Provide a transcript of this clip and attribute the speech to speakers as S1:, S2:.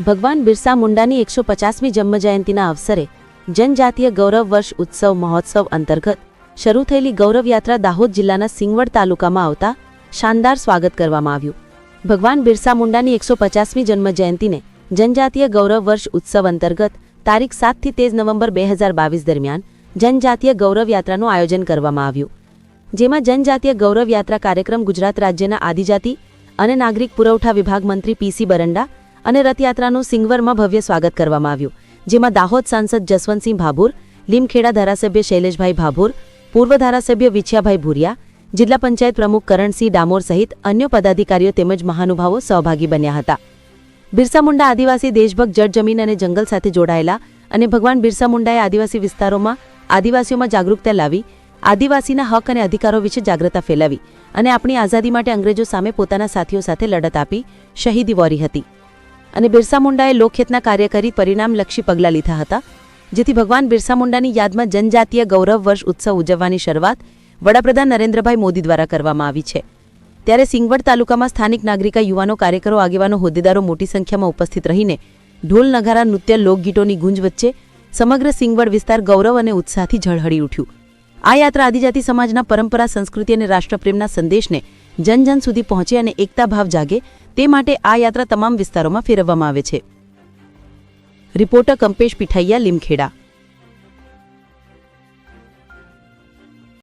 S1: ભગવાન બિરસા મુંડાની 150મી જન્મજયંતિના અવસરે જનજાતીય ગૌરવ વર્ષ ઉત્સવ મહોત્સવ અંતર્ગત શરૂ થયેલી ગૌરવયાત્રા દાહોદ જિલ્લાના સિંગવડ તાલુકામાં આવતા શાનદાર સ્વાગત કરવામાં આવ્યું. ભગવાન બિરસા મુંડાની 150મી જન્મજયંતિને જનજાતીય ગૌરવ વર્ષ ઉત્સવ અંતર્ગત તારીખ 7 થી 13 નવેમ્બર 2022 દરમિયાન જનજાતીય ગૌરવયાત્રાનું આયોજન કરવામાં આવ્યું. જેમાં જનજાતીય ગૌરવયાત્રા કાર્યક્રમ ગુજરાત રાજ્યના આદિજાતિ અને નાગરિક પુરવઠા વિભાગ મંત્રી પીસી બરંડા અને રથયાત્રાનું સિંગવરમાં ભવ્ય સ્વાગત કરવામાં આવ્યું. જેમાં દાહોદ સાંસદ જસવંતસિંહ ભાભોર, લીમખેડા ધારાસભ્ય શૈલેષભાઈ ભાભોર, પૂર્વ ધારાસભ્ય વિછયાભાઈ ભુરિયા, જિલ્લા પંચાયત પ્રમુખ કરણસિંહ ડામોર સહિત અન્ય પદાધિકારીઓ તેમજ મહાનુભાવો સહભાગી બન્યા હતા. બિરસા મુંડા આદિવાસી દેશભક્ત જળ જમીન અને જંગલ સાથે જોડાયેલા અને ભગવાન બિરસા મુંડાએ આદિવાસી વિસ્તારોમાં આદિવાસીઓમાં જાગૃતતા લાવી આદિવાસીના હક અને અધિકારો વિશે જાગૃતતા ફેલાવી અને આપણી આઝાદી માટે અંગ્રેજો સામે પોતાના સાથીઓ સાથે લડત આપી શહીદી વોરી હતી. અને બિરસા મુંડાએ લોકહિતના કાર્ય કરી પરિણામલક્ષી પગલાં લીધા હતા, જેથી ભગવાન બિરસા મુંડાની યાદમાં જનજાતીય ગૌરવ વર્ષ ઉત્સવ ઉજવવાની શરૂઆત વડાપ્રધાન નરેન્દ્રભાઈ મોદી દ્વારા કરવામાં આવી છે. ત્યારે સિંગવડ તાલુકામાં સ્થાનિક નાગરિકા, યુવાનો, કાર્યકરો, આગેવાનો, હોદ્દેદારો મોટી સંખ્યામાં ઉપસ્થિત રહીને ઢોલ, નગારા, નૃત્ય, લોકગીતોની ગુંજ વચ્ચે સમગ્ર સિંગવડ વિસ્તાર ગૌરવ અને ઉત્સાહથી ઝળહળી ઉઠ્યું. આ યાત્રા આદિજાતિ સમાજના પરંપરા, સંસ્કૃતિ અને રાષ્ટ્રપ્રેમના સંદેશને જન જન સુધી પહોંચે અને એકતા ભાવ જાગે તે માટે આ યાત્રા તમામ વિસ્તારોમાં ફેરવવામાં આવે છે. રિપોર્ટર કંપેશ પીઠૈયા, લીમખેડા.